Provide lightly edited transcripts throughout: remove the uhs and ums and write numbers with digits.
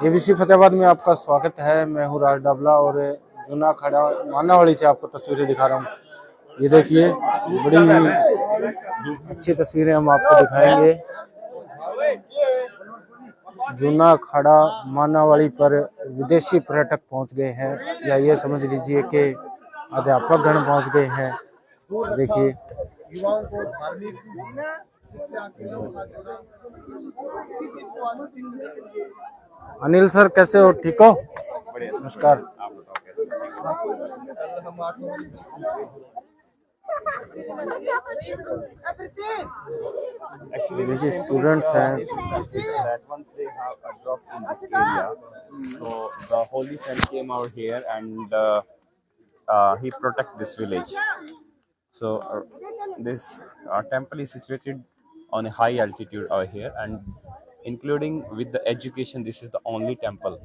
ABC Fatehabad में आपका स्वागत है। मैं हूँ राज डाबला और जूना खड़ा मानावाली से आपको तस्वीरें दिखा रहा हूँ। ये देखिए, बड़ी ही अच्छी तस्वीरें हम आपको दिखाएंगे। जूना खड़ा मानावाली पर विदेशी पर्यटक पहुंच गए हैं, या ये समझ लीजिए कि अध्यापक गण पहुंच गए हैं। देखिए, युवाओं को धार्मिक अनिल सर, कैसे हो? ठीक हो? नमस्कार। Actually, these students हैं. That once they have dropped in this area, so the holy saint came out here and he protect this village. So this temple is situated on a high altitude over here, and including with the education, this is the only temple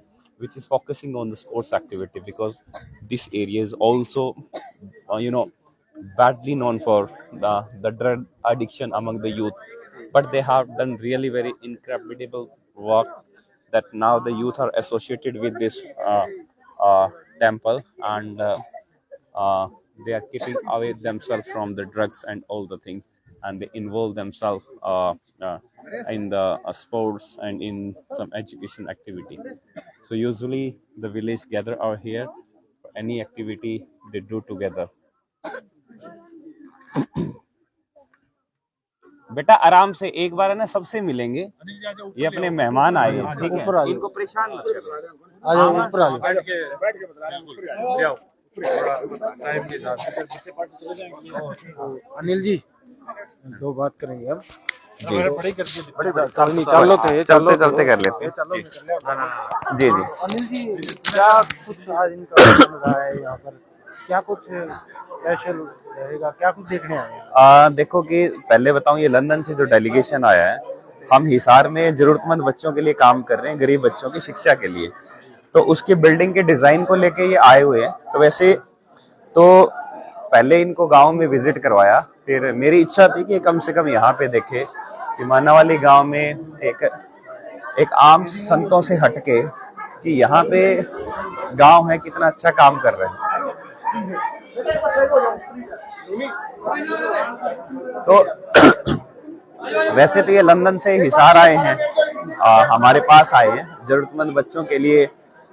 which is focusing on the sports activity, because this area is also, badly known for the drug addiction among the youth. But they have done really very incredible work that now the youth are associated with this temple, and they are keeping away themselves from the drugs and all the things, and they involve themselves in the sports and in some education activity. So usually the village gather out here for any activity they do together. बेटा आराम से, एक बार है ना सबसे मिलेंगे, ये अपने मेहमान आए हैं, ठीक है, इनको परेशान मत करो। आ जाओ, ऊपर आ जाओ। बैठ के बता रहे हैं, टाइम के साथ। अनिल जी, दो बात करेंगे अब। चलते कर लेते हैं। जी जी। अनिल जी, क्या कुछ आज इनका चल रहा है यहाँ पर? क्या कुछ स्पेशल रहेगा? क्या कुछ देखने आए हैं? देखो कि पहले बताऊं, ये लंदन से जो डेलीगेशन आया है, हम हिसार में जरूरतमंद बच्चों के लिए काम कर रहे हैं, गरीब बच्चों की शिक्षा के लिए। तो उसके बिल्डिंग के डिजाइन को लेके ये आए हुए हैं। तो वैसे तो पहले इनको गांव में विजिट करवाया, फिर मेरी इच्छा थी कि कम से कम यहाँ पे देखे कि मानावाली गांव में एक आम संतों से हटके कि यहाँ पे गांव है कितना अच्छा काम कर रहे हैं। तो वैसे तो ये लंदन से हिसार आए हैं, हमारे पास आए हैं। जरूरतमंद बच्चों के लिए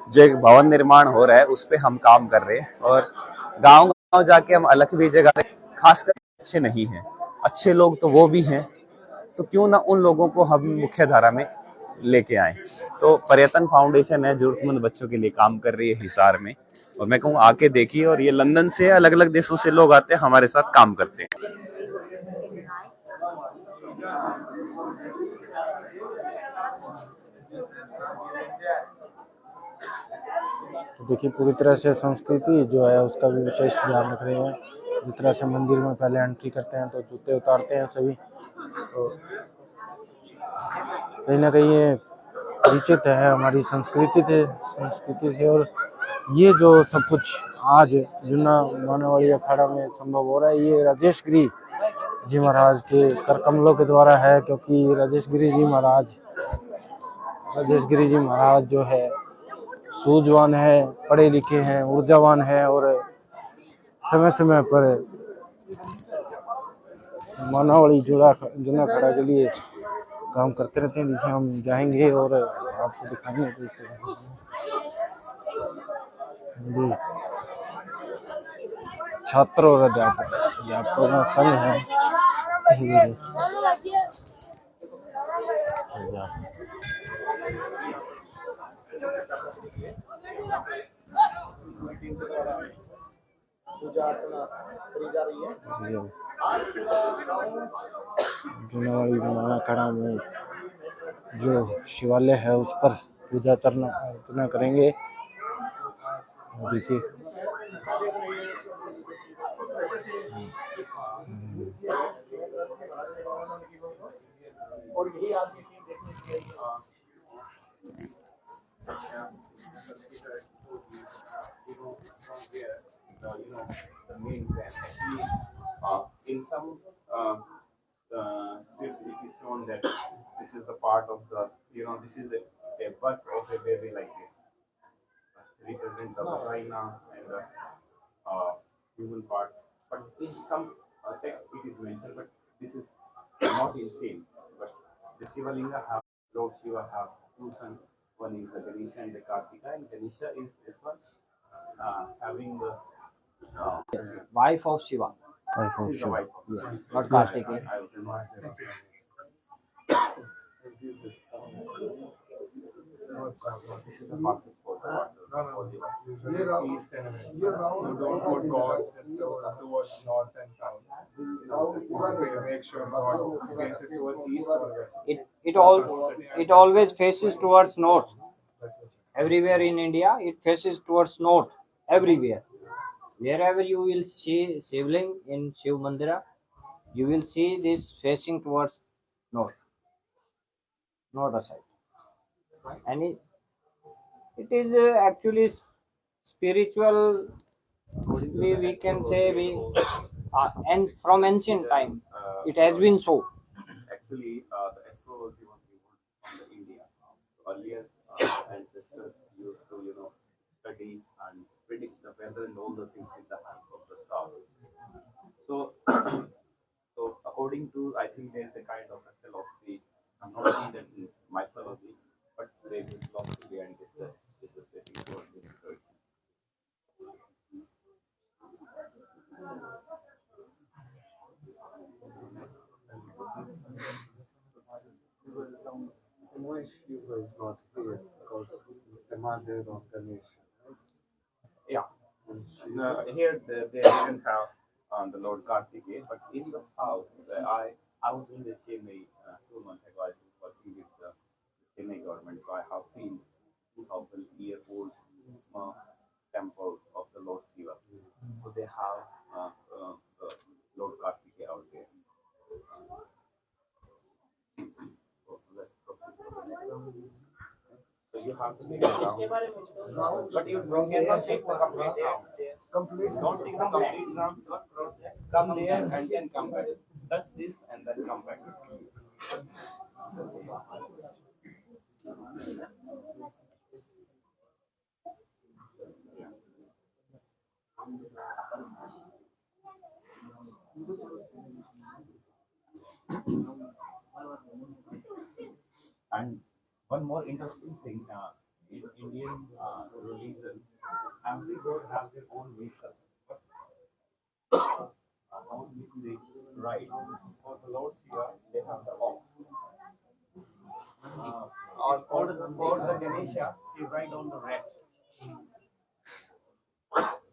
जो एक भवन निर्माण हो रहा है उस पे हम काम कर रहे हैं, और गांव गांव जाके हम अलग भी जगह, खासकर अच्छे नहीं हैं, अच्छे लोग तो वो भी हैं, तो क्यों ना उन लोगों को हम मुख्य धारा में लेके आए। तो पर्यटन फाउंडेशन है, जरूरतमंद बच्चों के लिए काम कर रही है हिसार में, और मैं कहूँ आके देखिए। और ये लंदन से अलग अलग देशों से लोग आते हैं, हमारे साथ काम करते हैं। तो देखिए, पूरी तरह से संस्कृति जो है उसका भी विशेष ध्यान रख रहे हैं। जिस तरह से मंदिर में पहले एंट्री करते हैं तो जूते उतारते हैं सभी, तो कहीं ना कहीं ये परिचित है हमारी संस्कृति से। और ये जो सब कुछ आज जूना मानावाली अखाड़ा में संभव हो रहा है, ये राजेश गिरी जी महाराज के कर कमलों के द्वारा है। क्योंकि राजेश गिरी जी महाराज जो है सूझवान है, पढ़े लिखे हैं, ऊर्जावान है, और समय समय पर मानावाली जूना खड़ा के लिए काम करते रहते हैं। जिसे हम जाएंगे और आपको दिखाएंगे। जी, छात्र और अध्यापकों का संघ है। जूनावाली अखाड़ा में जो शिवालय है उस पर पूजा अर्चना करेंगे। देखिए, और यही आदमी in some shown that this is the part of the, this is a butt of a baby like this, represent the vagina and the human part. But in some text it is mentioned, but this is not in same. But the Shiva Linga have, Lord Shiva have two sons. One is the Ganesha and the Kartika, and Ganesha is this one having the Wife of Shiva, this is the wife. not Kartikeya. I will not. This is the fastest for the water. East and west. You don't put gods towards north and south. Make sure God faces towards east or west. It always faces towards north. Everywhere in India, it faces towards north. Everywhere, wherever you will see Shivling in Shiv Mandira, you will see this facing towards north, north side, and it is actually spiritual. We can say and from ancient time, it has been so. Actually, the astrology was given from the India. Earlier, ancestors used to, study and predict the weather and all the things with the help of the stars. So, so according to, I think there is a kind of a philosophy. I'm not saying that in mythology, but there is a philosophy behind this. This is getting towards this direction. Why Shiva is not here? Because it's the mother of Ganesha. Yeah. Here they didn't have the Lord Kartikeya, but in the south, I was in the Chennai 2 months ago. I was working with the Chennai government, so I have seen 2,000-year-old temple of the Lord Shiva. So they have the Lord Kartikeya out there. So let's proceed to the next one. So you have to make a round. But you cannot take the complete round. Don't take the complete round. Come there and then come back. Touch this and then come back. And one more interesting thing, in Indian religion, every god has their own vehicle. On which they ride. For the Lord Shiva, they have the ox. For the Ganesha, he ride on the rat.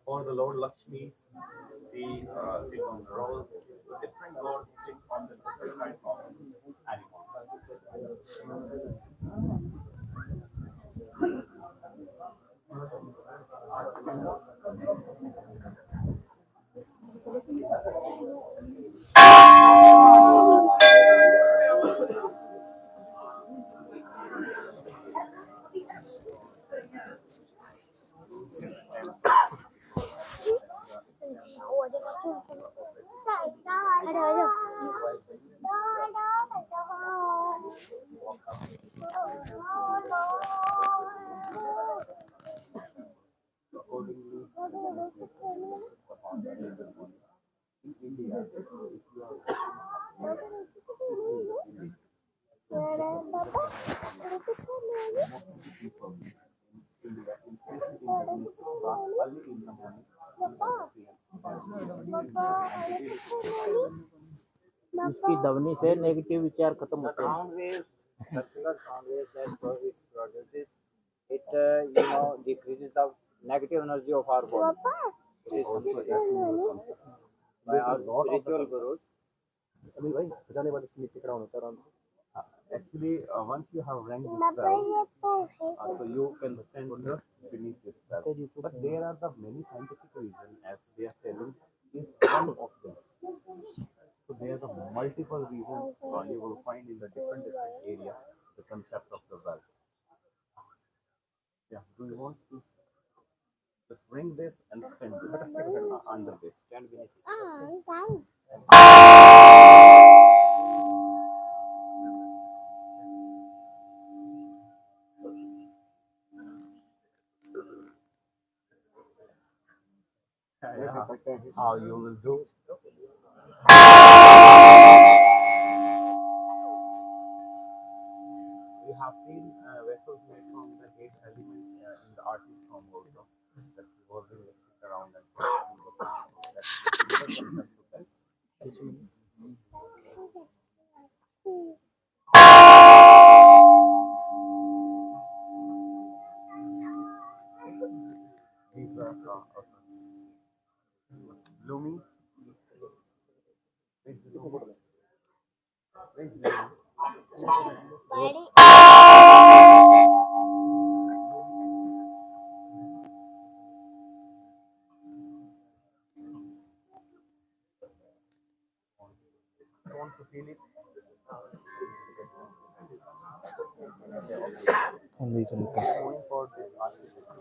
For the Lord Lakshmi, he sit on the rose. Different gods sit on the different kind of animals. Accordingly, in India, if you are people in India, early in the morning, उसकी ध्वनि से negative विचार खत्म होते हैं. Sound waves, circular sound waves that it produces, it decreases the negative energy of our body. It is also by our spiritual gurus. actually, once you have ranked this cell, so you can stand just beneath this cell. But there are the many scientific reasons, as they are telling, is one of them. So there are the multiple reasons you will find in the different areas the concept of the well. Yeah, do you want to just ring this and stand under this? Stand beneath it. how you will do. We have seen vessels made from the 8 elements in the artist form also. That revolving around and these are Lumi. Want to feel it? Going for this architecture.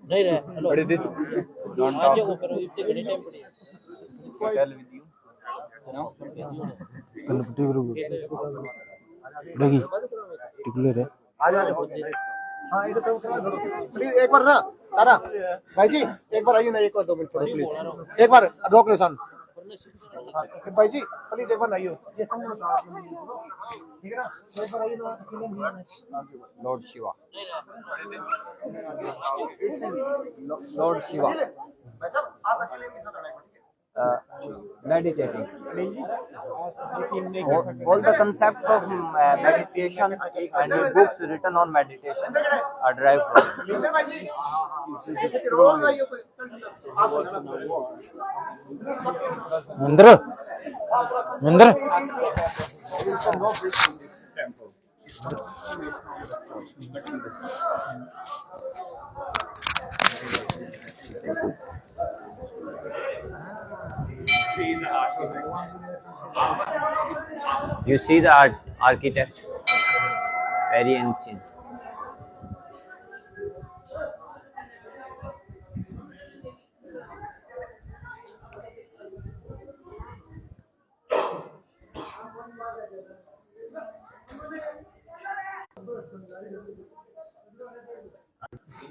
नहीं रहे hello But it is don't talk वो करो इतने घड़ी time पड़ी tell with you. Ganpati गुरु लगी टिकले रे हाँ इधर तो प्लीज एक बार ना सारा भाई जी एक बार आइए ना एक बार 2 मिनट प्लीज एक बार रोक ले सन भाई जी प्लीज एक बार आइए ये ठीक है ना एक बार आइए ना Lord Shiva Lord Shiva भाई साहब आप अकेले नहीं सोचना meditating all the concepts of meditation and the books written on meditation are derived from भाई जी रोक रही हो आप Mahendra Mahendra you see the architect very ancient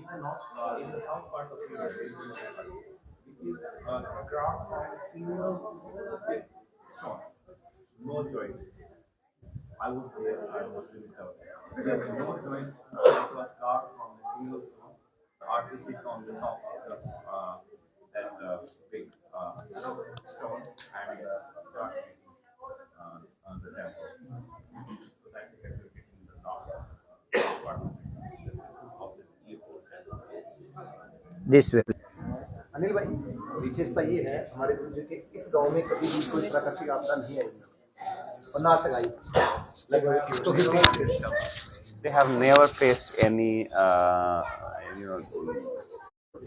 In the south part of India, it is carved from a single big stone, no joint. I was there, I was really tough. There was no joint, it was carved from a single stone. The artist sit on the top of that big stone and start making on the temple. So that is executed in the north part of the this way Anil भाई विशेषता ये है हमारे गुरु जी के इस गांव में कभी भी कोई प्राकृतिक आपदा नहीं आई और ना सगाई they have never faced any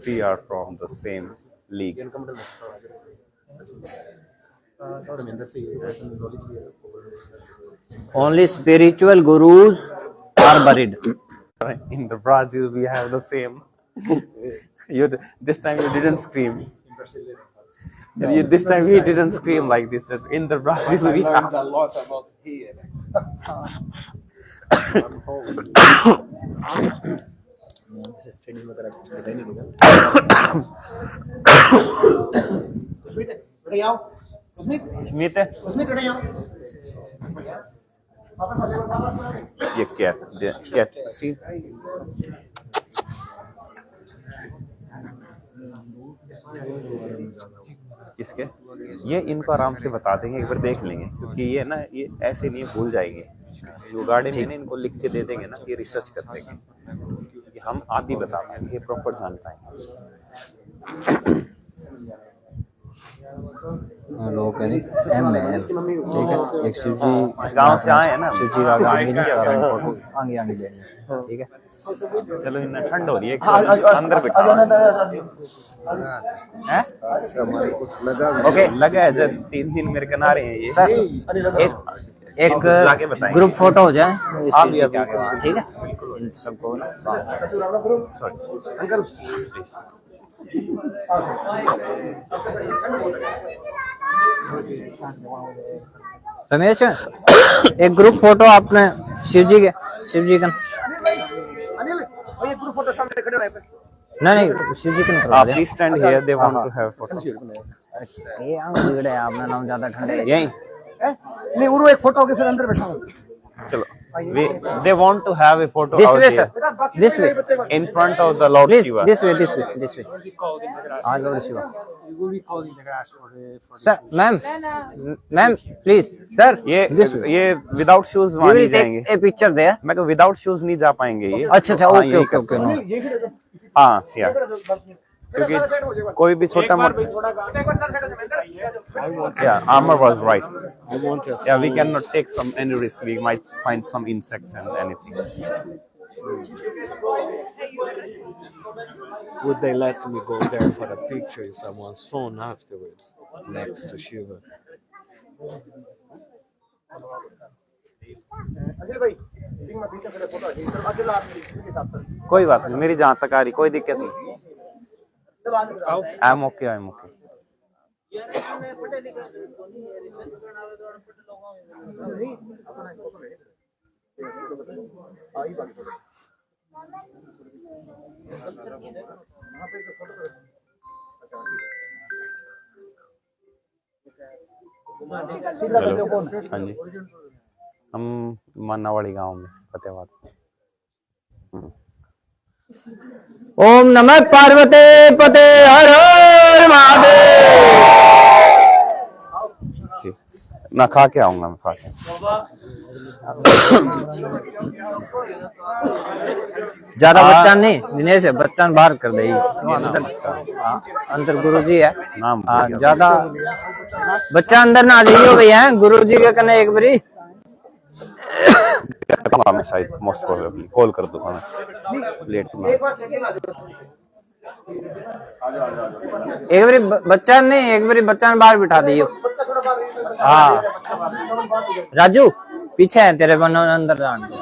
fear from the same league. only spiritual gurus are buried In the Brazil, we have the same. This time you didn't scream. This time he didn't scream like this. That in the Brazil we have a lot about here. Smith. ये cat. See. इसके ये इनको आराम से बता देंगे, एक बार देख लेंगे, क्योंकि ये ना ये ऐसे नहीं भूल जाएंगे। जो गार्डन में इनको लिख के दे देंगे ना, ये रिसर्च कर देंगे, क्योंकि हम आदि बता पाएंगे, ये प्रॉपर जान पाएंगे। लोग एम है ठीक है, एक शिव जी इस गांव से आए हैं ना, शिव जी राग आगे नहीं सारा आगे आगे लेनी ठीक है। चलो इतना ठंड हो रही है, अंदर बैठा है। ओके लगा है जब 3 दिन मेरे किनारे हैं ये। एक जाके बताएंगे, ग्रुप फोटो हो जाए आप भी अभी ठीक है बिल्कुल इन सबको ना सॉरी अंकल रमेश, एक ग्रुप फोटो आपने शिव जी का अनिल भैया ग्रुप फोटो सामने खड़े रहे पे नहीं शिव जी का निकलवा दे। Please stand here, they want to have photo. ये आंग बिगड़े आपने नाम ज्यादा ठंडे लगे। यहीं नहीं उरो एक फोटो के फिर अंदर बैठा हूं चलो, they want to have a photo This out way, here sir. This way. in front of the Lord Please, Shiva. this way. हाँ Lord Shiva. Sir, ma'am, please, sir. This way. ये without shoes You वहां नहीं will जाएंगे। take a picture there. मैं तो without shoes नहीं जा पाएंगे ये। अच्छा, हाँ, ओके यही ओके ओके नो। हाँ या क्योंकि कोई भी छोटा मोटा yeah, Amar was right. Yeah, we cannot take any risk. We might find some insects and anything. Would they let me go there for a picture in someone's phone afterwards, next to Shiva? Anil भाई meeting में पीछे खड़े photo आ जाएगी sir अकेला आप के साथ sir कोई बात नहीं, मेरी जहाँ तक आ रही कोई दिक्कत नहीं। चलो आ जाओ I'm okay. नहीं अपना फोटो ले आई बात करो वहां पे फोटो चलो, हाँ जी, हम मानावाड़ी गांव में फतेहाबाद। ओम नमः पार्वती पते हर हर महादेव। ठीक, ना खा के आऊंगा मैं, खा के। ज्यादा बच्चा नहीं दिनेश है, बच्चा बाहर कर दे। अंदर गुरु जी है। नाम हाँ ज्यादा बच्चा अंदर ना जाइयो भैया, गुरु जी के कने एक बारी मैं शायद मोस्ट प्रोबेबली कॉल कर दूंगा मैं लेट में। एक बारी बच्चा नहीं, एक बारी बच्चा बाहर बिठा दियो। हाँ राजू पीछे है तेरे, बनो अंदर जान दो।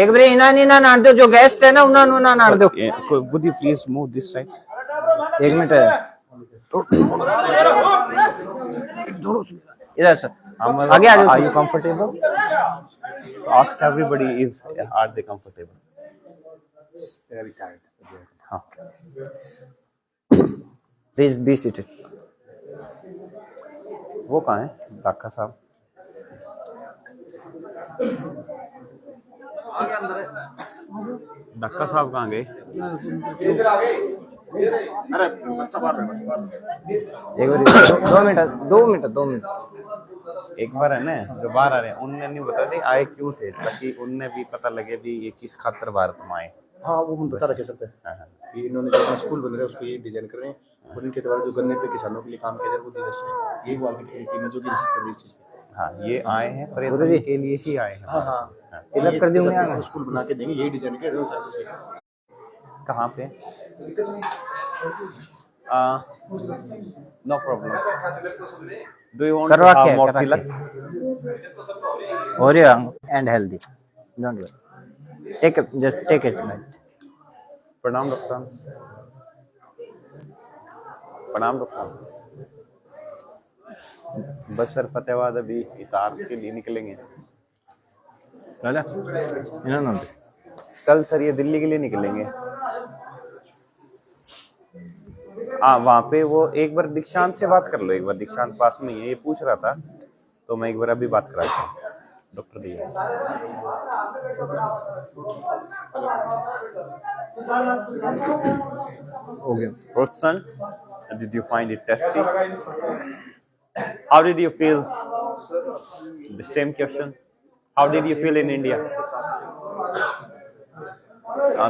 एक बारी इना नाड़ दो, जो गेस्ट है ना उन्होंने ना नाड़ दो। Would you please move this side? एक मिनट इधर सर, आगे आ जाओ। Are you comfortable? So ask everybody if are they comfortable. Very tired. हाँ, प्लीज बी सीटेड। वो कहाँ है डाका साहब? डाका साहब कहाँ गए? एक बार 2 मिनट। एक बार है ना जो बाहर आ रहे हैं उनने नहीं बता दी आए क्यों थे, ताकि उनने भी पता लगे भी ये किस खातिर भारत में आए। हाँ वो हम बता सकते हैं कि इन्होंने जो स्कूल बन रहे हैं उसको ये डिजाइन कर रहे हैं और इनके द्वारा जो गन्ने पे किसानों के लिए काम किया जाए वो दिवस ये वो आगे की टीम जो भी रिसर्च कर रही चीज। हाँ, ये आए हैं पर्यटन के लिए ही आए हैं। हाँ फिलअप कर दूंगा। स्कूल बना के देंगे, यही डिजाइन कर रहे हो सालों से। कहाँ पे? No problem. Do you want to have more tilak? और and healthy, don't worry, take it. प्रणाम डॉक्टर साहब। प्रणाम डॉक्टर साहब। बशर फतेहाबाद अभी हिसार के लिए निकलेंगे। कल सर ये दिल्ली के लिए निकलेंगे। हाँ वहाँ पे वो एक बार दीक्षांत से बात कर लो, एक बार दीक्षांत पास में ही है, ये पूछ रहा था तो मैं एक बार अभी बात कराता हूँ डॉक्टर दिया। Okay. Rothson, did you find it tasty? How did you feel? The same question. How did you feel in India?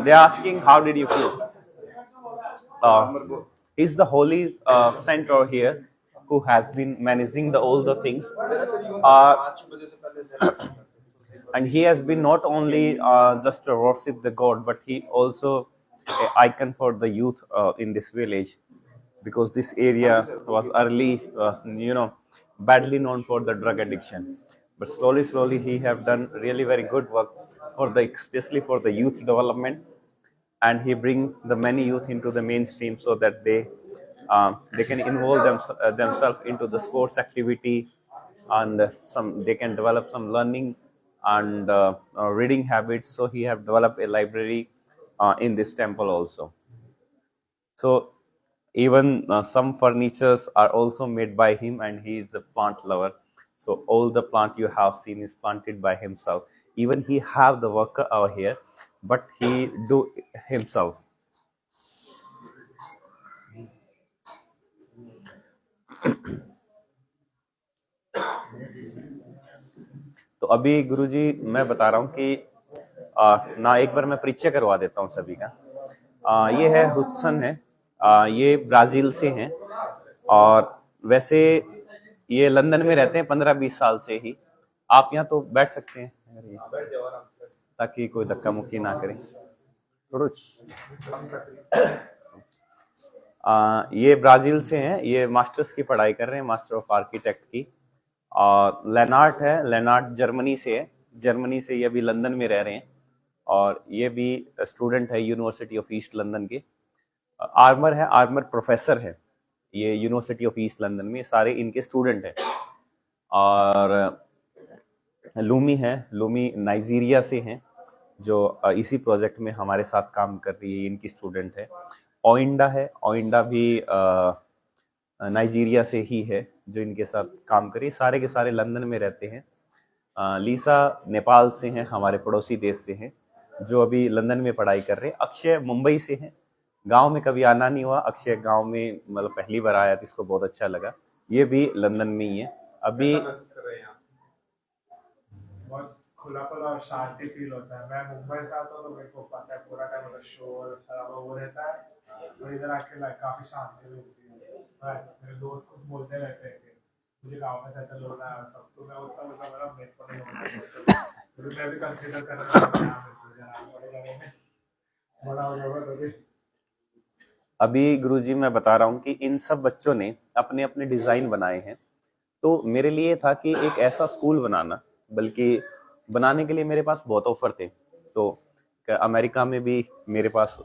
They're asking, how did you feel? Is the holy center here who has been managing all the things. And he has been not only just to worship the God, but he also an icon for the youth in this village, because this area was early, badly known for the drug addiction. But slowly he have done really very good work for especially for the youth development. and he brings the many youth into the mainstream so that they can involve themselves into the sports activity, and they can develop some learning and reading habits. So he have developed a library in this temple also. So even some furnitures are also made by him, and he is a plant lover. So all the plant you have seen is planted by himself. Even he have the worker over here, but he do himself. तो अभी गुरुजी मैं बता रहा हूँ कि ना एक बार मैं परिचय करवा देता हूँ सभी का। ये है हुडसन है, ये ब्राजील से हैं और वैसे ये लंदन में रहते हैं 15-20 साल से ही। आप यहाँ तो बैठ सकते हैं ताकि कोई धक्का मुक्की ना करें। ये ब्राजील से हैं, ये मास्टर्स की पढ़ाई कर रहे हैं, मास्टर ऑफ आर्किटेक्ट की। और लेनार्ट है, लेनार्ट जर्मनी से है, जर्मनी से ये अभी लंदन में रह रहे हैं और ये भी स्टूडेंट है यूनिवर्सिटी ऑफ ईस्ट लंदन के। आर्मर है, आर्मर प्रोफेसर है ये यूनिवर्सिटी ऑफ ईस्ट लंदन में, सारे इनके स्टूडेंट हैं। और लूमी है, लूमी नाइजीरिया से हैं जो इसी प्रोजेक्ट में हमारे साथ काम कर रही है, इनकी स्टूडेंट है। ओइंडा है, ओइंडा भी नाइजीरिया से ही है जो इनके साथ काम करी, सारे के सारे लंदन में रहते हैं। लीसा नेपाल से हैं, हमारे पड़ोसी देश से हैं जो अभी लंदन में पढ़ाई कर रहे हैं। अक्षय मुंबई से हैं, गांव में कभी आना नहीं हुआ, अक्षय गांव में मतलब पहली बार आया तो इसको बहुत अच्छा लगा। ये भी लंदन में ही है अभी। बहुत खुला खुला और शांति फील होता है। मैं मुंबई से आता हूँ तो मेरे को पता है पूरा टाइम मतलब शोर शराबा वो रहता है, तो इधर आके काफी शांति मिलती है। मेरे दोस्त कुछ बोलते रहते हैं कि मुझे गाँव में सेटल होना है सब, तो मैं उतना मतलब मेरे को नहीं होता, तो मैं भी कंसिडर कर रहा हूँ बड़ा हो जाएगा। अभी गुरुजी मैं बता रहा हूँ कि इन सब बच्चों ने अपने अपने डिजाइन बनाए हैं। तो मेरे लिए था कि एक ऐसा स्कूल बनाना, बल्कि बनाने के लिए मेरे पास बहुत ऑफर थे। तो अमेरिका में भी मेरे पास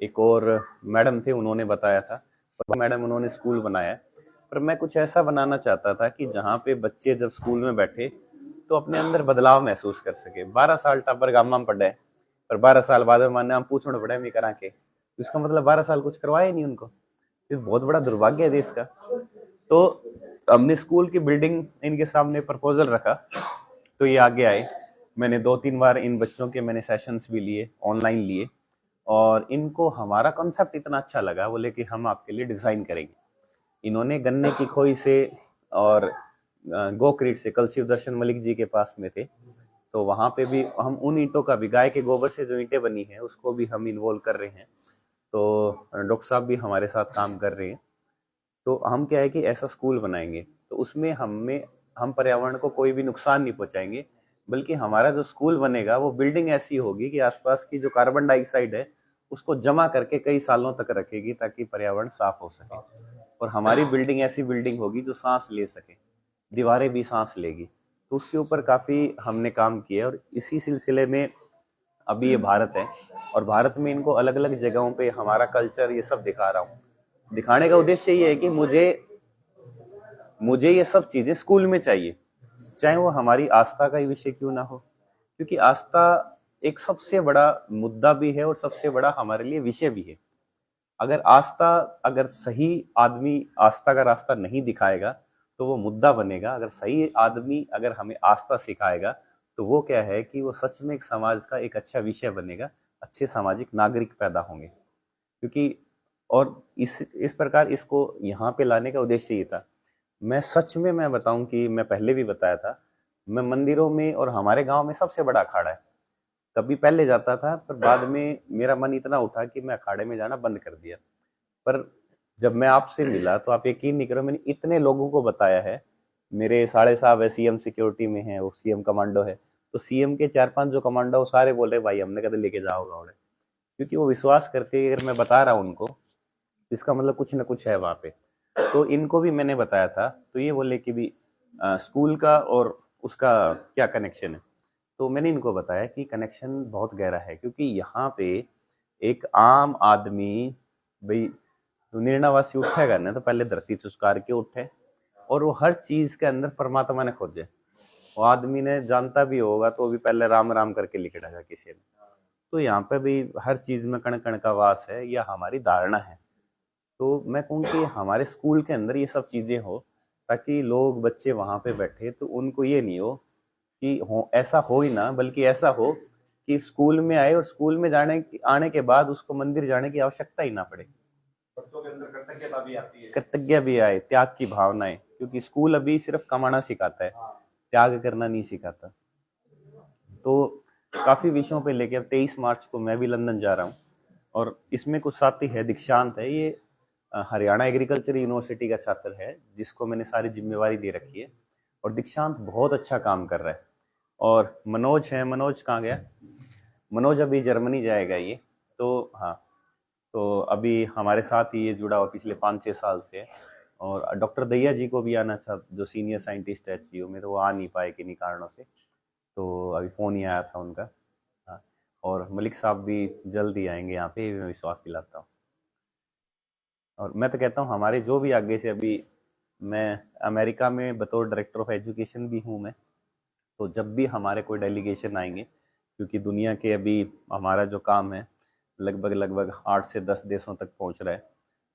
एक और मैडम थे, उन्होंने बताया था, और मैडम उन्होंने स्कूल बनाया। पर मैं कुछ ऐसा बनाना चाहता था कि जहाँ पे बच्चे जब स्कूल में बैठे तो अपने अंदर बदलाव महसूस कर सके। 12 साल टाबर गामा में पढ़े पर 12 साल बाद माने हम पूछना पड़ा मैं करा के, तो इसका मतलब 12 साल कुछ करवाया नहीं उनको। ये बहुत बड़ा दुर्भाग्य है देश का। तो हमने स्कूल की बिल्डिंग इनके सामने प्रपोजल रखा, तो ये आगे आए। मैंने 2-3 बार इन बच्चों के मैंने सेशंस भी लिए, ऑनलाइन लिए, और इनको हमारा कॉन्सेप्ट इतना अच्छा लगा, बोले कि हम आपके लिए डिजाइन करेंगे। इन्होंने गन्ने की खोई से और गोक्रीट से, कल शिव दर्शन मलिक जी के पास में थे, तो वहां पे भी हम उन ईंटों का भी, गाय के गोबर से जो ईंटें बनी हैं उसको भी हम इन्वॉल्व कर रहे हैं। तो डॉक्टर साहब भी हमारे साथ काम कर रहे हैं। तो हम क्या है कि ऐसा स्कूल बनाएंगे तो उसमें हम पर्यावरण को कोई भी नुकसान नहीं पहुंचाएंगे, बल्कि हमारा जो स्कूल बनेगा वो बिल्डिंग ऐसी होगी कि आसपास की जो कार्बन डाइऑक्साइड है उसको जमा करके कई सालों तक रखेगी, ताकि पर्यावरण साफ हो सके। और हमारी बिल्डिंग ऐसी बिल्डिंग होगी जो सांस ले सके, दीवारें भी सांस लेगी। तो उसके ऊपर काफ़ी हमने काम किया, और इसी सिलसिले में अभी ये भारत है, और भारत में इनको अलग अलग जगहों पे हमारा कल्चर ये सब दिखा रहा हूँ। दिखाने का उद्देश्य ये है कि मुझे ये सब चीज़ें स्कूल में चाहिए, चाहे वो हमारी आस्था का ही विषय क्यों ना हो, क्योंकि आस्था एक सबसे बड़ा मुद्दा भी है और सबसे बड़ा हमारे लिए विषय भी है। अगर सही आदमी आस्था का रास्ता नहीं दिखाएगा तो वो मुद्दा बनेगा। अगर सही आदमी अगर हमें आस्था सिखाएगा तो वो क्या है कि वो सच में एक समाज का एक अच्छा विषय बनेगा, अच्छे सामाजिक नागरिक पैदा होंगे। क्योंकि और इस प्रकार इसको यहाँ पे लाने का उद्देश्य ये था। मैं बताऊं कि मैं पहले भी बताया था, मैं मंदिरों में और हमारे गांव में सबसे बड़ा अखाड़ा है। कभी पहले जाता था, पर बाद में मेरा मन इतना उठा कि मैं अखाड़े में जाना बंद कर दिया। पर जब मैं आपसे मिला तो आप यकीन नहीं करो, मैंने इतने लोगों को बताया है। मेरे साढ़े साहब है, सीएम सिक्योरिटी में है, वो सीएम कमांडो है, तो सीएम के 4-5 जो कमांडो सारे बोल रहे भाई हमने कभी लेके जाओ गाँव, क्योंकि वो विश्वास करते हैं अगर मैं बता रहा हूँ उनको, इसका मतलब कुछ ना कुछ है वहाँ पे। तो इनको भी मैंने बताया था, तो ये बोले कि भी स्कूल का और उसका क्या कनेक्शन है। तो मैंने इनको बताया कि कनेक्शन बहुत गहरा है, क्योंकि यहाँ पे एक आम आदमी भाई निर्णयवासी उठेगा ना तो पहले धरती चुस्कार के उठे और वो हर चीज के अंदर परमात्मा ने खोजे। वो आदमी ने जानता भी होगा तो भी पहले राम राम करके लिख डाला किसी ने। तो यहाँ पे भी हर चीज में कण कण का वास है, यह हमारी धारणा है। तो मैं कहूँ कि हमारे स्कूल के अंदर ये सब चीजें हो ताकि लोग बच्चे वहां पे बैठे तो उनको ये नहीं हो कि हो ऐसा हो ही ना, बल्कि ऐसा हो कि स्कूल में आए और स्कूल में आने के बाद उसको मंदिर जाने की आवश्यकता ही ना पड़े। बच्चों के अंदर कृतज्ञता भी आती है। कृतज्ञ भी आए, त्याग की भावनाएं, क्योंकि स्कूल अभी सिर्फ कमाना सिखाता है, त्याग करना नहीं सिखाता। तो काफी विषयों पे लेके अब 23 मार्च को मैं भी लंदन जा रहा हूँ और इसमें कुछ साथी है, दीक्षांत है, ये हरियाणा एग्रीकल्चर यूनिवर्सिटी का छात्र है जिसको मैंने सारी जिम्मेवारी दे रखी है और दीक्षांत बहुत अच्छा काम कर रहा है। और मनोज है, मनोज कहाँ गया? मनोज अभी जर्मनी जाएगा ये। तो हाँ, तो अभी हमारे साथ ही ये जुड़ा हुआ पिछले 5-6 साल से है। और डॉक्टर दैया जी को भी आना था, जो सीनियर साइंटिस्ट है एचजीओ में, तो वो आ नहीं पाए किन्हीं कारणों से। तो अभी फ़ोन ही आया था उनका। हाँ, और मलिक साहब भी जल्द ही आएंगे यहाँ पे, मैं विश्वास दिलाता हूँ। और मैं तो कहता हूँ हमारे जो भी आगे से, अभी मैं अमेरिका में बतौर डायरेक्टर ऑफ एजुकेशन भी हूँ मैं, तो जब भी हमारे कोई डेलीगेशन आएंगे, क्योंकि दुनिया के अभी हमारा जो काम है लगभग 8 से 10 देशों तक पहुँच रहा है,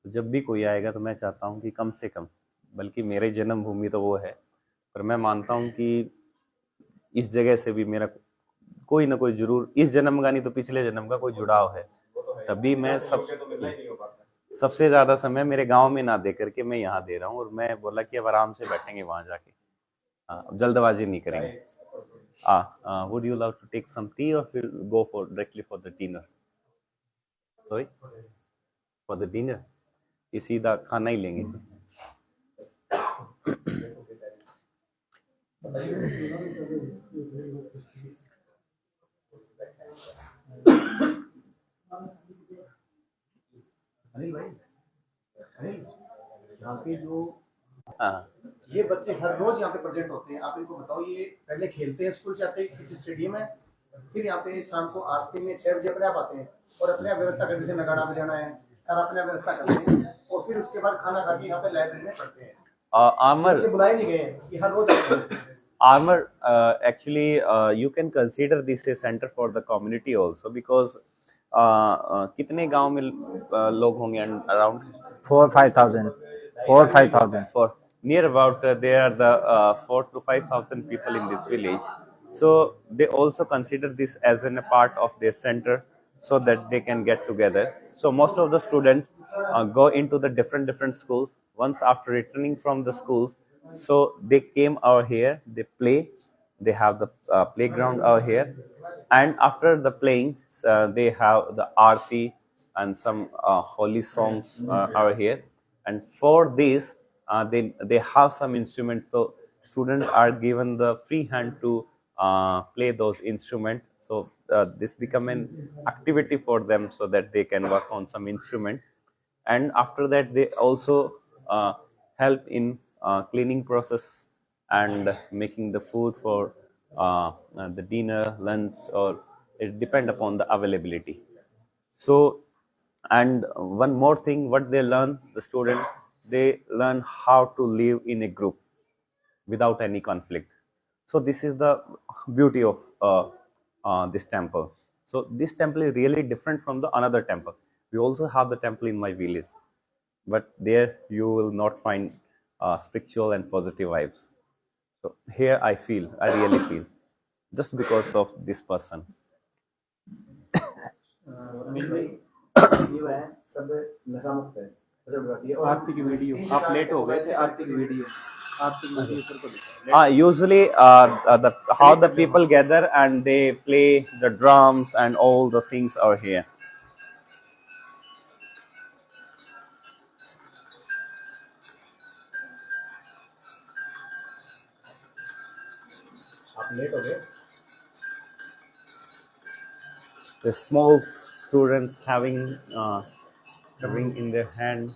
तो जब भी कोई आएगा तो मैं चाहता हूँ कि कम से कम, बल्कि मेरी जन्मभूमि तो वो है, पर मैं मानता हूँ कि इस जगह से भी मेरा कोई ना कोई जरूर, इस जन्म का नहीं तो पिछले जन्म का कोई जुड़ाव है। तभी मैं सबसे ज्यादा समय मेरे गांव में ना दे करके मैं यहाँ दे रहा हूँ। और मैं बोला कि अब आराम से बैठेंगे वहां जाके, अब जल्दबाजी नहीं करेंगे। Would you love to take some tea और फिर go for directly for the dinner? Sorry, for the dinner? ये सीधा खाना ही लेंगे। अनिल भाई, अनिल, यहाँ पे जो हाँ, ये बच्चे हर रोज यहाँ पे प्रेजेंट होते हैं, आप इनको बताओ, ये पहले खेलते हैं, स्कूल से आते हैं, पीछे स्टेडियम है, फिर यहाँ पे शाम को आरती में 6 बजे अपने आप आते हैं और अपने आप व्यवस्था करते हैं, नगाड़ा बजाना है, सारा अपने आप व्यवस्था करते हैं और फिर उसके बाद खाना खा के यहाँ पे लाइब्रेरी में पढ़ते हैं। आमर, बच्चे बुलाए नहीं गए हैं कि हर रोज आते हैं। Armor, actually, you can consider this a center for the community also, because कितने गांव में लोग होंगे around 4-5,000. 4-5,000. for near about there are the 4 to 5,000 people in this village. So they also consider this as a part of their center so that they can get together. So most of the students go into the different schools. Once after returning from the schools, so they came over here, they play, they have the playground over here, and after the playing they have the aarti and some holy songs over here. And for this they have some instruments, so students are given the free hand to play those instruments. So this become an activity for them so that they can work on some instrument. And after that they also help in cleaning process and making the food for the dinner, lunch, or it depend upon the availability. So, and one more thing, what they learn, the student, they learn how to live in a group without any conflict. So this is the beauty of this temple. So this temple is really different from the another temple. We also have the temple in my village, but there you will not find spiritual and positive vibes. So here I really feel, just because of this person. Anil भाई, ये है सब नशा मुक्त है, सब बताती है। और आरती की वीडियो आप लेट हो गए थे, आरती की वीडियो सर को दिखाओ। Usually, how the people gather and they play the drums and all the things are here. आप लेट हो गए। The small students having ring in their hand,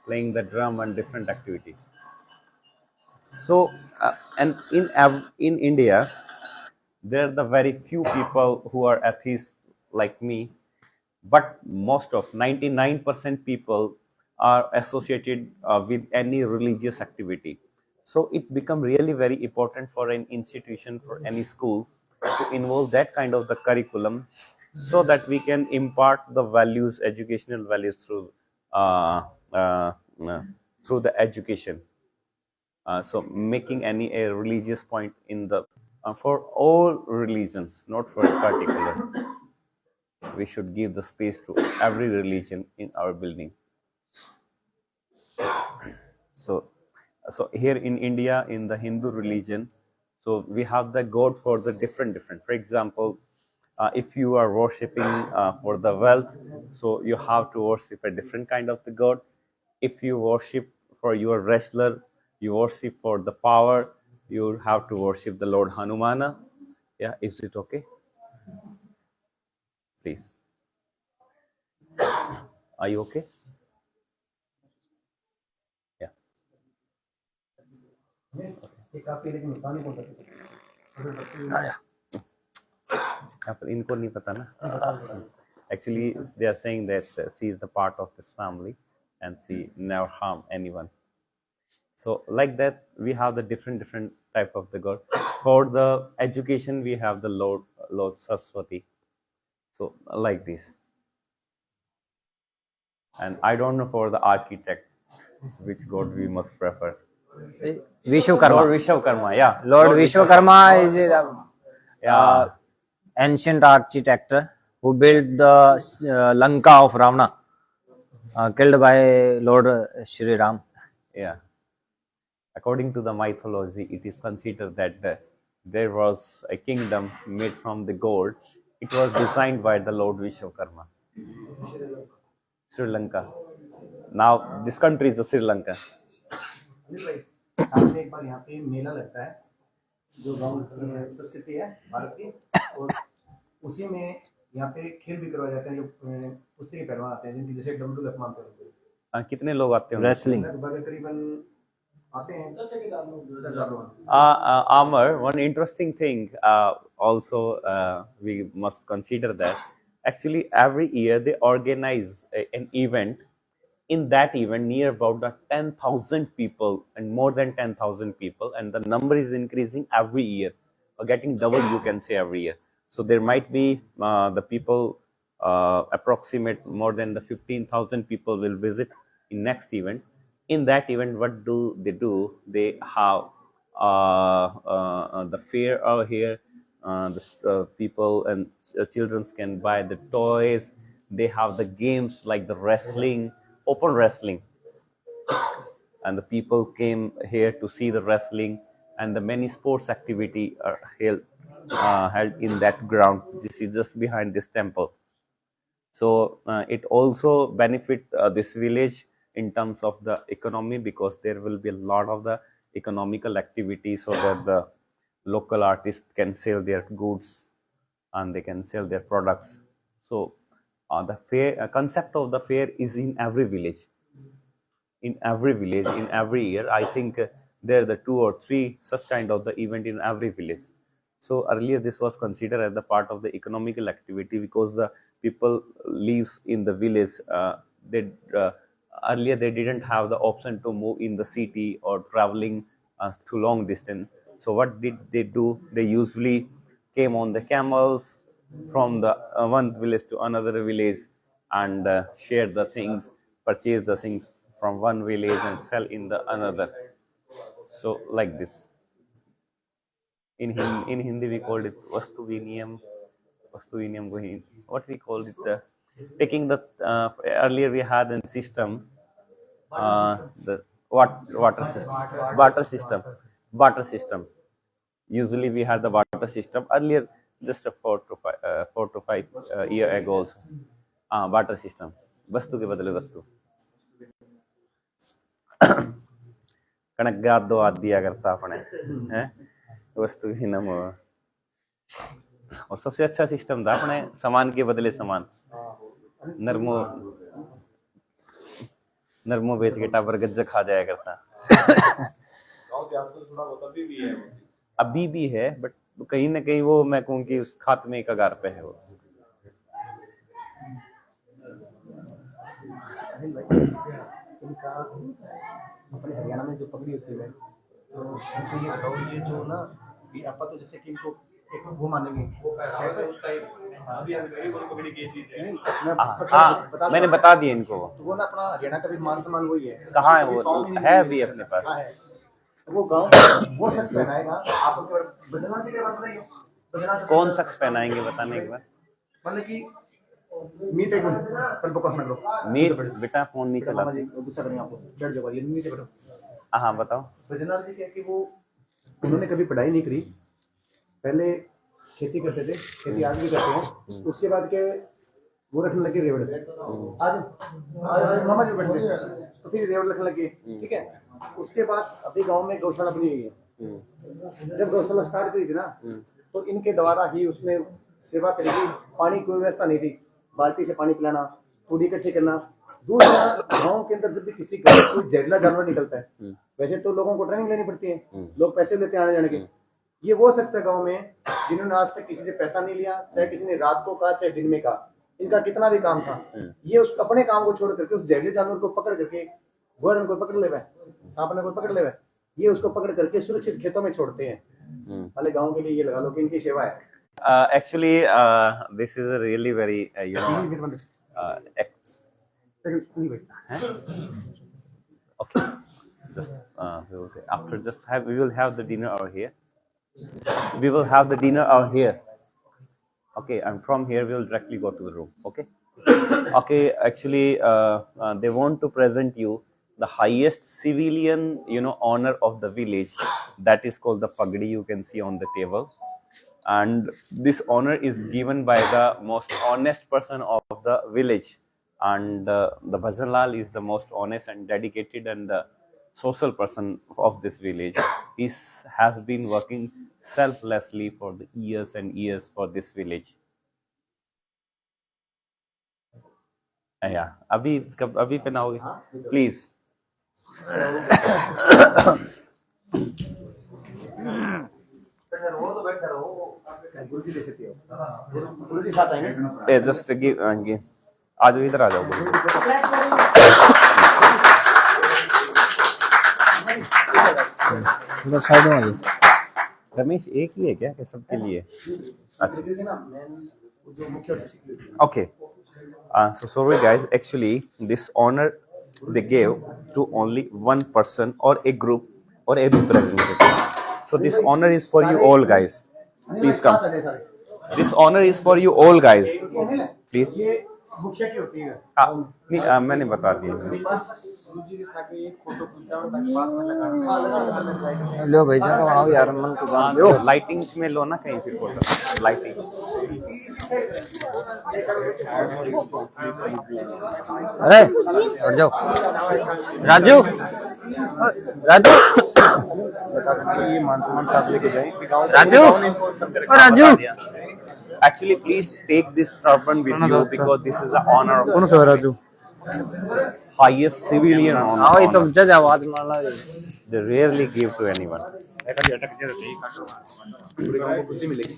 playing the drum and different activities. So, and in India, there are the very few people who are atheists like me, but most of 99% people are associated with any religious activity. So it become really very important for an institution, for any school, to involve that kind of the curriculum, so that we can impart the values, educational values through uh, uh, uh, through the education. So making any a religious point in the for all religions, not for a particular. We should give the space to every religion in our building. So here in India, in the Hindu religion, so we have the god for the different. For example, if you are worshipping for the wealth, so you have to worship a different kind of the god. If you worship for your wrestler, you worship for the power, you have to worship the Lord Hanumana. Yeah, is it okay? Please. Are you okay? Yeah. पर इनको नहीं पता ना. Actually, they are saying that she is the part of this family and she never harm anyone. So like that, we have the different type of the god. For the education, we have the Lord Saraswati. So like this. And I don't know for the architect which god we must prefer. Vishwakarma. Lord Vishwakarma, yeah. Lord Vishwakarma is Yeah. ancient architect who built the Lanka of Ravana, killed by Lord Shri Ram. Yeah. According to the mythology, it is considered that there was a kingdom made from the gold. It was designed by the Lord Vishwakarma. Sri Lanka. Now this country is the Sri Lanka. साल में एक बार यहाँ पे मेला लगता है जो गाँव की संस्कृति है भारत की, और उसी में यहाँ पे खेल भी करवाए जाते हैं जो कुश्ती के पहलवान आते हैं जिनकी जैसे WWF मानते हैं। कितने लोग आते हैं? Wrestling. लगभग करीबन आते हैं 10,000 लोग। Amar, one interesting thing also we must consider that actually every year they organize an event. In that event, near about the 10,000 people and more than 10,000 people, and the number is increasing every year, or getting double, you can say, every year. So there might be the people approximate more than the 15,000 people will visit in next event. In that event, what do? They have the fair over here. The people and children can buy the toys. They have the games like the wrestling, open wrestling, and the people came here to see the wrestling, and the many sports activity are held in that ground. This is just behind this temple. So it also benefit this village in terms of the economy, because there will be a lot of the economical activity, so that the local artists can sell their goods and they can sell their products. So the fair concept of the fair is in every village. In every year, I think there are the 2 or 3 such kind of the event in every village. So earlier this was considered as the part of the economical activity, because the people lives in the village. Earlier they didn't have the option to move in the city or traveling to long distance. So what did they do? They usually came on the camels from the one village to another village, and share the things, purchase the things from one village and sell in the another. So like this. In Hindi we called it Vastu Viniyam. What we called it? Taking the earlier we had a system, the barter system. Usually we had the barter system earlier, just 4 to 5 year ago. Barter system. वस्तु के बदले वस्तु. कनक गाद दो आद दिया करता अपने, हैं? वस्तु ही नम। और सबसे अच्छा सिस्टम था अपने सामान के बदले सामान। नरमो बेच के टाबर गज्जा खा जाया करता। अभी भी है, बट कहीं ना कहीं वो मैं कहूँ कि उस खात्मे का कगार पे है वो। अनिल भाई इनका अपने हरियाणा में जो पगड़ी होती है तो इनको ये बताओ, ये जो ना ये आपा तो जैसे कि इनको एक वो मानेंगे हाँ मैंने बता दिया इनको। तो वो ना अपना हरियाणा का भी मान सम्मान वही है। कहाँ है वो? है अभी अपने पास। हाँ है। वो गाँव वो सच पहनाएगा आप बदलना चाहिए बात बताइए। बदलना कौन शख्स पहनाएंगे बताने के बाद? मतलब कि मीत एक मिनट पर बकवास ना करो। मीर बेटा फोन नहीं चला। गुस्सा करेंगे आपको, बैठ जाओ ये नीचे बैठो। हाँ बताओ। बजनाल जी क्या कि वो उन्होंने कभी पढ़ाई नहीं करी, पहले खेती करते थे, खेती आज भी करते हैं। उसके बाद के वो रखने लगे रेवड़। आज मामा जी बैठ गए तो फिर रेवड़ रखने लगे, ठीक है। उसके बाद अभी गांव में गौशाला बनी हुई है। जब गौशाला स्टार्ट करी थी ना तो इनके द्वारा ही उसमें सेवा करी गई। पानी की व्यवस्था नहीं थी, बाल्टी से पानी पिलाना, पूरी इकट्ठी करना। दूसरा गाँव के अंदर जब भी किसी गाँव में कोई जहरीला जानवर निकलता है, वैसे तो लोगों को ट्रेनिंग लेनी पड़ती है, लोग पैसे लेते हैं आने जाने के। ये वो शख्स है गाँव में जिन्होंने आज तक किसी से पैसा नहीं लिया, चाहे किसी ने रात को कहा चाहे दिन में कहा, इनका कितना भी काम था। ये उस अपने काम को छोड़ करके उस जहरीले जानवर को पकड़ करके, गोरन को पकड़ ले, सांप ने को पकड़ ले, ये उसको पकड़ करके सुरक्षित खेतों में छोड़ते हैं। वाले गाँव के लिए ये लगा लो कि इनकी सेवा है। Actually, this is a really very, okay. Just we will say after we will have the dinner over here. We will have the dinner over here. Okay, and from here we will directly go to the room. Okay. Okay. Actually, they want to present you the highest civilian, honor of the village. That is called the pagdi. You can see on the table. And this honor is given by the most honest person of the village, and the Bhajan Lal is the most honest and dedicated and the social person of this village. He has been working selflessly for the years and years for this village. Yeah, अभी पहनाओगे please. गुरुजी दे सकते हो, गुरुजी साथ आएंगे। Just give आ जाओ, इधर आ जाओ। इधर side में आ जाओ। रमेश एक ही है क्या कि सबके लिए? अच्छा, जो मुख्य okay. So sorry guys, actually this honor they gave to only one person or a group or a representative. So this honor is for you all guys. Please come. This honor is for you all guys. Please. ये मुखिया की होती है। नहीं मैंने बता दिया। लो भाई जाओ आओ यार, मन तो जान दो। लाइटिंग में लो ना कहीं फिर फोटो। लाइटिंग। अरे हट जाओ। राजू राजू ये मान सम्मान साथ लेके जाए। Raju Raju Actually, please take this turban with you because this is the honor कौन of सा राजू? highest civilian honor. आओ ये तो जज आवाज मारना। They rarely give to anyone. पूरे गांव को खुशी मिलेगी।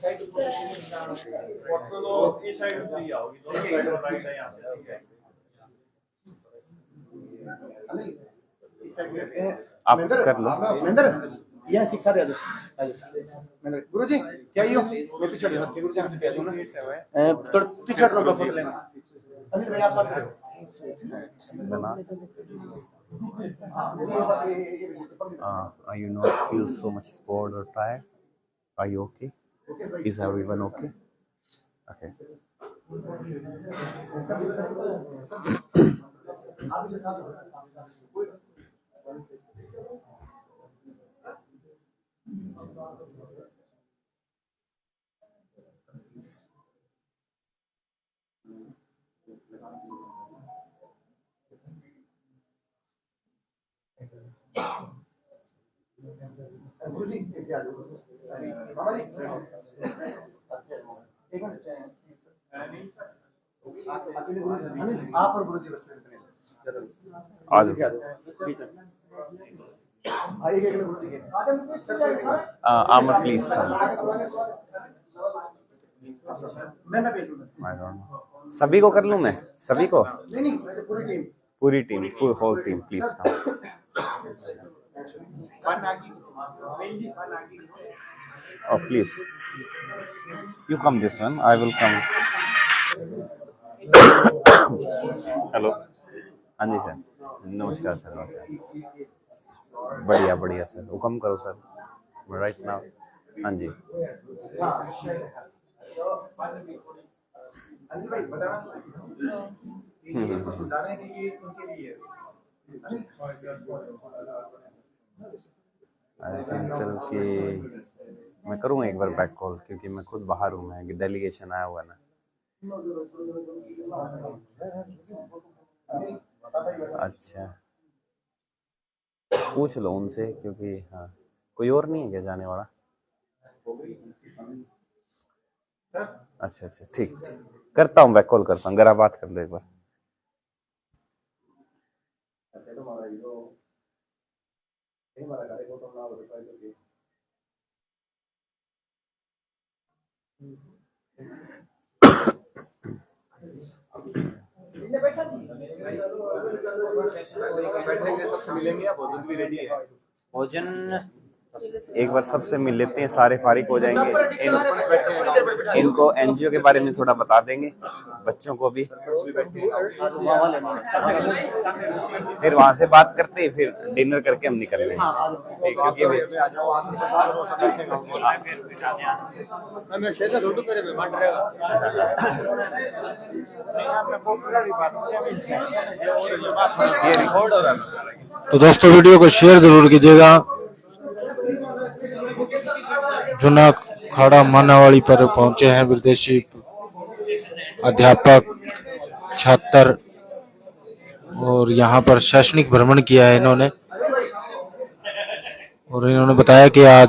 आप कर लो। महेंद्र यह शिक्षा दे दो। गुरुजी क्या यो मैं पीछे हट के गुरुजी से कह दूं ना, तो पीछे हटना फोटो लेना। अनिल भाई आप साथ में You not feel so much bored or tired? Are you okay? Is everyone okay? Okay. आप इसे साथ गुरुजी क्या मामा जी एक मिनट अकेले गुरुजी आप और गुरुजी बस आ जाओ। एक अकेले गुरुजी के Ahmed, please come. मैं भेज दूंगा। I don't know. सभी को कर लूं मैं? सभी को? नहीं पूरी टीम पूरी team, whole team, please come. Oh, please. You come this one. I will come. Hello, हाँ जी सर, नमस्कार सर, नमस्कार। बढ़िया बढ़िया सर, हुक्म करो सर, राइट नाउ। हाँ जी। चल के मैं करूँगा एक बार बैक कॉल, क्योंकि मैं खुद बाहर हूँ, मैं डेलीगेशन आया हुआ ना। अच्छा, पूछ लो उनसे, क्योंकि हाँ, कोई और नहीं है क्या जाने वाला? अच्छा अच्छा, ठीक, करता हूँ, बैक कॉल करता हूँ, अगर आप बात कर लो एक बार। बैठने के लिए सबसे मिलेंगे, भोजन भी रेडी है। भोजन एक बार सबसे मिल लेते हैं, सारे फारिग हो जाएंगे। इनको एनजीओ के बारे में थोड़ा बता देंगे, बच्चों को भी, फिर वहां से बात करते हैं, फिर डिनर करके हम निकल लेंगे, क्योंकि ये रिकॉर्ड हो रहा है। तो दोस्तों वीडियो को शेयर जरूर कीजिएगा। जूना अखाड़ा मानावाली पर पहुंचे हैं विदेशी अध्यापक, छात्र, और यहाँ पर शैक्षणिक भ्रमण किया है इन्होंने, और इन्होंने बताया कि आज